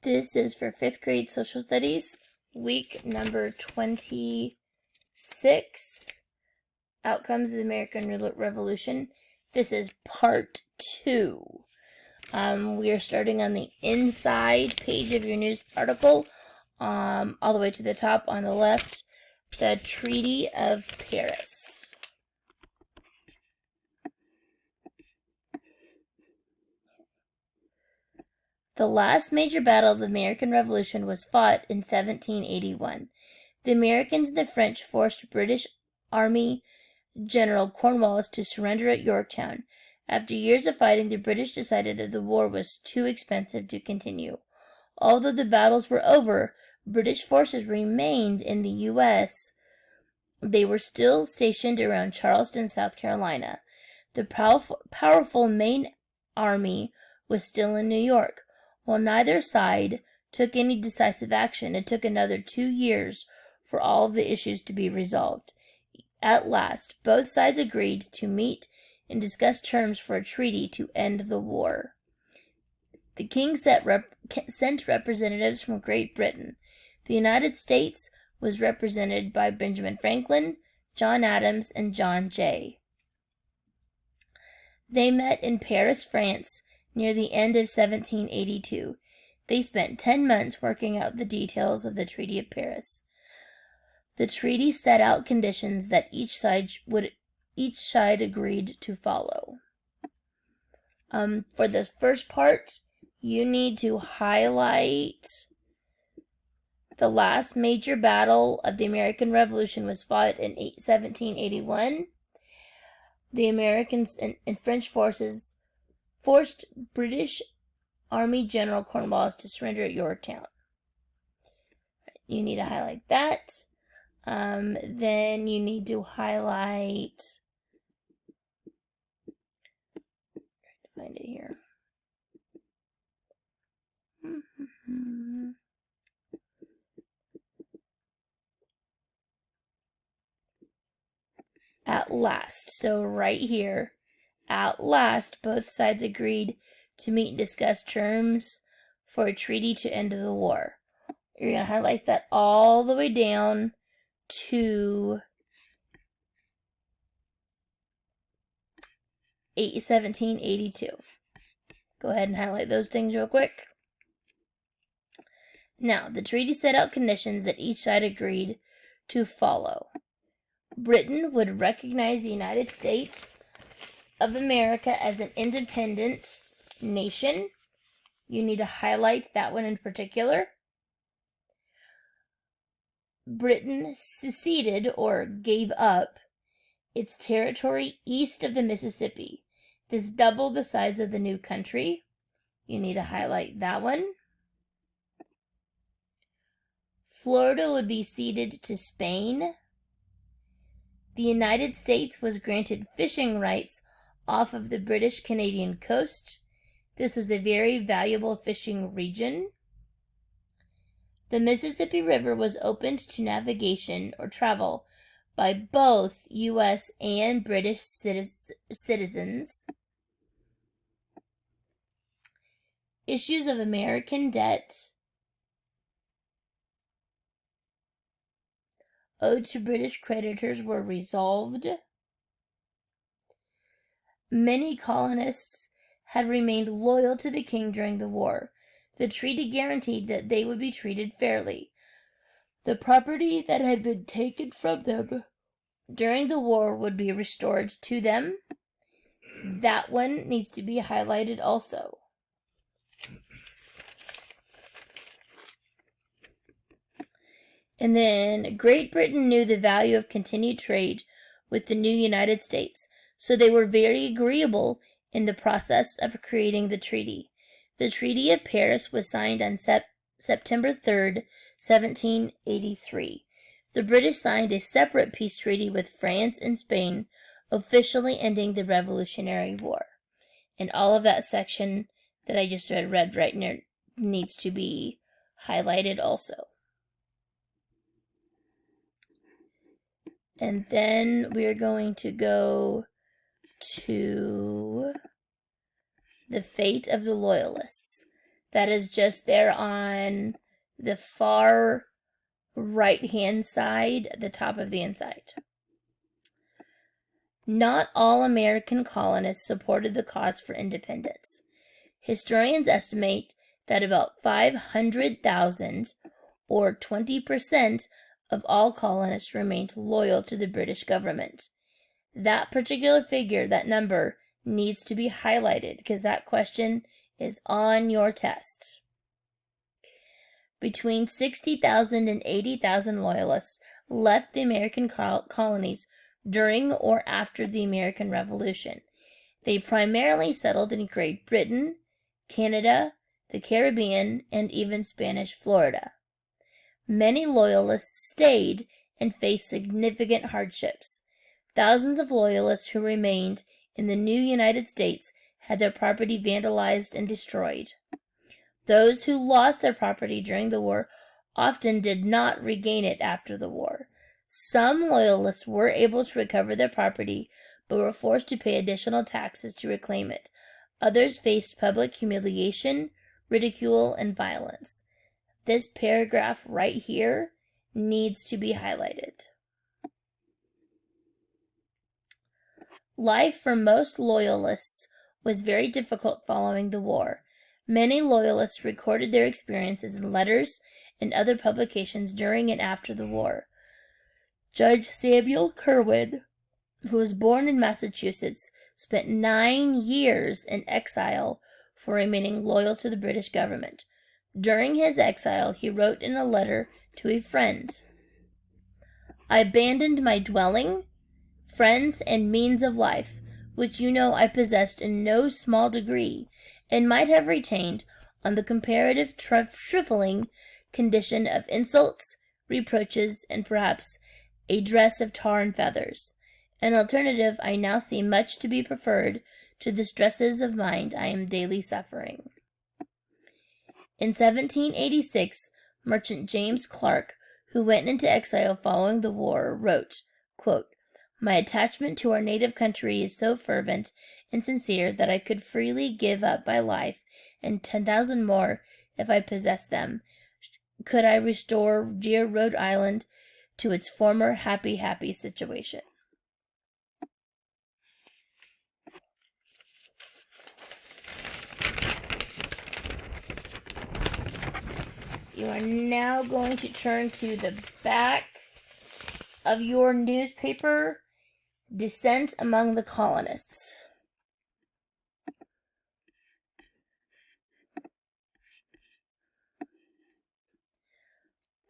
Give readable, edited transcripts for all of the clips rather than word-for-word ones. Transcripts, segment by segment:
This is for 5th grade social studies, week number 26, Outcomes of the American Revolution. This is part 2. We are starting on the inside page of your news article, all the way to the top on the left, the Treaty of Paris. The last major battle of the American Revolution was fought in 1781. The Americans and the French forced British Army General Cornwallis to surrender at Yorktown. After years of fighting, the British decided that the war was too expensive to continue. Although the battles were over, British forces remained in the U.S. They were still stationed around Charleston, South Carolina. The powerful main army was still in New York. While neither side took any decisive action, it took another 2 years for all of the issues to be resolved. At last, both sides agreed to meet and discuss terms for a treaty to end the war. The king sent representatives from Great Britain. The United States was represented by Benjamin Franklin, John Adams, and John Jay. They met in Paris, France, near the end of 1782. They spent 10 months working out the details of the Treaty of Paris. The treaty set out conditions that each side agreed to follow. For the first part, you need to highlight the last major battle of the American Revolution was fought in 1781. The Americans and French forces forced British Army General Cornwallis to surrender at Yorktown. You need to highlight that. Then you need to highlight, trying to find it here. At last, so right here, at last, both sides agreed to meet and discuss terms for a treaty to end the war. You're going to highlight that all the way down to 1782. Go ahead and highlight those things real quick. Now, the treaty set out conditions that each side agreed to follow. Britain would recognize the United States of America as an independent nation. You need to highlight that one in particular. Britain seceded or gave up its territory east of the Mississippi. This doubled the size of the new country. You need to highlight that one. Florida would be ceded to Spain. The United States was granted fishing rights off of the British Canadian coast. This was a very valuable fishing region. The Mississippi River was opened to navigation or travel by both U.S. and British citizens. Issues of American debt owed to British creditors were resolved. Many colonists had remained loyal to the king during the war. The treaty guaranteed that they would be treated fairly. The property that had been taken from them during the war would be restored to them. That one needs to be highlighted also. And then Great Britain knew the value of continued trade with the new United States, so they were very agreeable in the process of creating the treaty. The Treaty of Paris was signed on September 3rd, 1783. The British signed a separate peace treaty with France and Spain, officially ending the Revolutionary War. And all of that section that I just read right near needs to be highlighted also. And then we are going to go to the fate of the Loyalists. That is just there on the far right-hand side, at the top of the inside. Not all American colonists supported the cause for independence. Historians estimate that about 500,000, or 20%, of all colonists remained loyal to the British government. That particular figure, that number, needs to be highlighted because that question is on your test. Between 60,000 and 80,000 loyalists left the American colonies during or after the American Revolution. They primarily settled in Great Britain, Canada, the Caribbean, and even Spanish Florida. Many loyalists stayed and faced significant hardships. Thousands of loyalists who remained in the new United States had their property vandalized and destroyed. Those who lost their property during the war often did not regain it after the war. Some loyalists were able to recover their property, but were forced to pay additional taxes to reclaim it. Others faced public humiliation, ridicule, and violence. This paragraph right here needs to be highlighted. Life for most loyalists was very difficult following the war. Many loyalists recorded their experiences in letters and other publications during and after the war. Judge Samuel Kirwan, who was born in Massachusetts, spent 9 years in exile for remaining loyal to the British government. During his exile, he wrote in a letter to a friend, "I abandoned my dwelling, friends, and means of life, which you know I possessed in no small degree, and might have retained on the comparative trifling condition of insults, reproaches, and perhaps a dress of tar and feathers. An alternative I now see much to be preferred to the stresses of mind I am daily suffering." In 1786, merchant James Clark, who went into exile following the war, wrote, quote, "My attachment to our native country is so fervent and sincere that I could freely give up my life and 10,000 more if I possessed them, could I restore dear Rhode Island to its former happy situation." You are now going to turn to the back of your newspaper, Dissent Among the Colonists.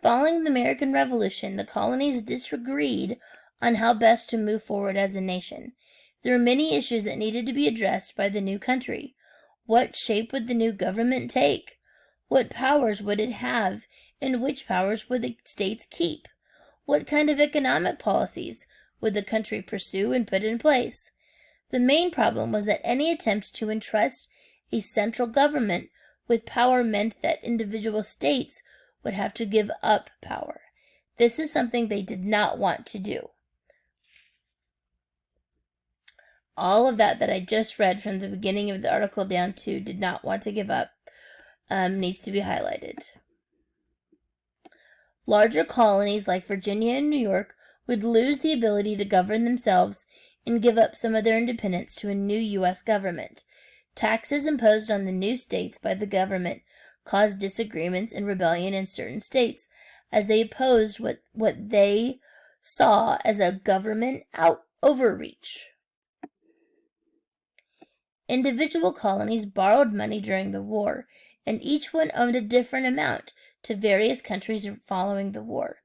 Following the American Revolution, the colonies disagreed on how best to move forward as a nation. There were many issues that needed to be addressed by the new country. What shape would the new government take? What powers would it have, and which powers would the states keep? What kind of economic policies would the country pursue and put in place? The main problem was that any attempt to entrust a central government with power meant that individual states would have to give up power. This is something they did not want to do. All of that I just read from the beginning of the article down to did not want to give up needs to be highlighted. Larger colonies like Virginia and New York would lose the ability to govern themselves and give up some of their independence to a new U.S. government. Taxes imposed on the new states by the government caused disagreements and rebellion in certain states, as they opposed what they saw as a government overreach. Individual colonies borrowed money during the war, and each one owed a different amount to various countries following the war.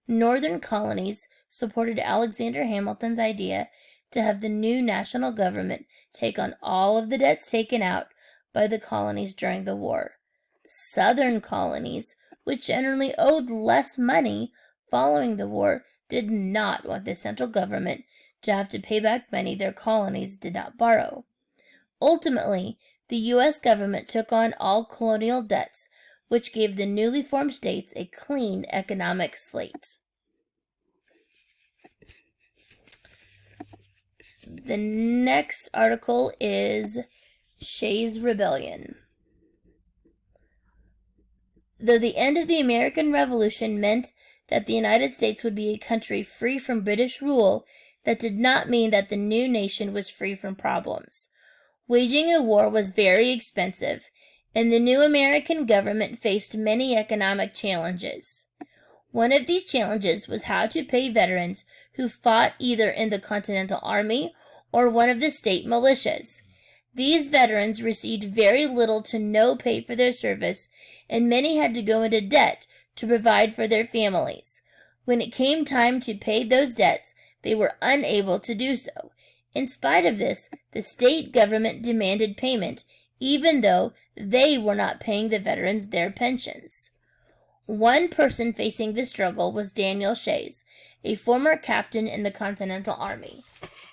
Northern colonies supported Alexander Hamilton's idea to have the new national government take on all of the debts taken out by the colonies during the war. Southern colonies, which generally owed less money following the war, did not want the central government to have to pay back money their colonies did not borrow. Ultimately, the U.S. government took on all colonial debts, which gave the newly formed states a clean economic slate. The next article is Shays' Rebellion. Though the end of the American Revolution meant that the United States would be a country free from British rule, that did not mean that the new nation was free from problems. Waging a war was very expensive, and the new American government faced many economic challenges. One of these challenges was how to pay veterans who fought either in the Continental Army or one of the state militias. These veterans received very little to no pay for their service, and many had to go into debt to provide for their families. When it came time to pay those debts, they were unable to do so. In spite of this, the state government demanded payment, even though they were not paying the veterans their pensions. One person facing this struggle was Daniel Shays, a former captain in the Continental Army.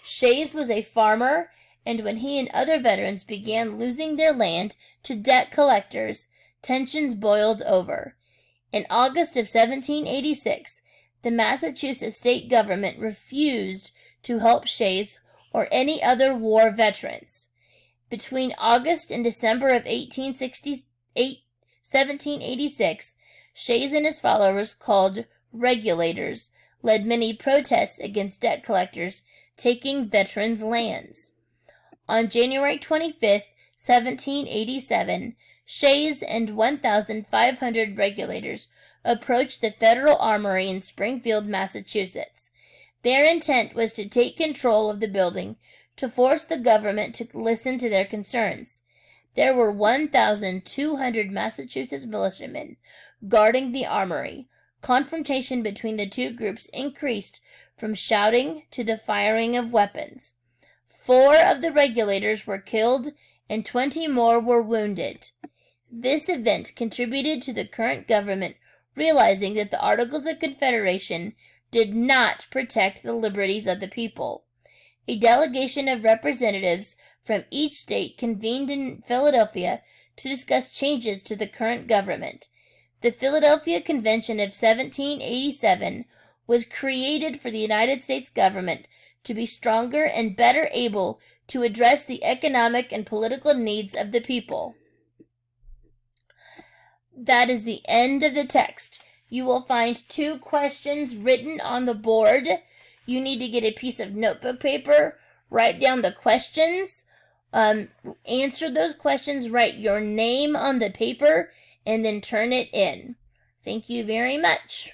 Shays was a farmer, and when he and other veterans began losing their land to debt collectors, tensions boiled over. In August of 1786, the Massachusetts state government refused to help Shays or any other war veterans. Between August and December of 1786, Shays and his followers, called Regulators, led many protests against debt collectors taking veterans' lands. On January 25, 1787, Shays and 1,500 Regulators approached the Federal Armory in Springfield, Massachusetts. Their intent was to take control of the building to force the government to listen to their concerns. There were 1,200 Massachusetts militiamen guarding the armory. Confrontation between the two groups increased from shouting to the firing of weapons. 4 of the Regulators were killed and 20 more were wounded. This event contributed to the current government realizing that the Articles of Confederation did not protect the liberties of the people. A delegation of representatives from each state convened in Philadelphia to discuss changes to the current government. The Philadelphia Convention of 1787 was created for the United States government to be stronger and better able to address the economic and political needs of the people. That is the end of the text. You will find 2 questions written on the board. You need to get a piece of notebook paper, write down the questions, answer those questions, write your name on the paper, and then turn it in. Thank you very much.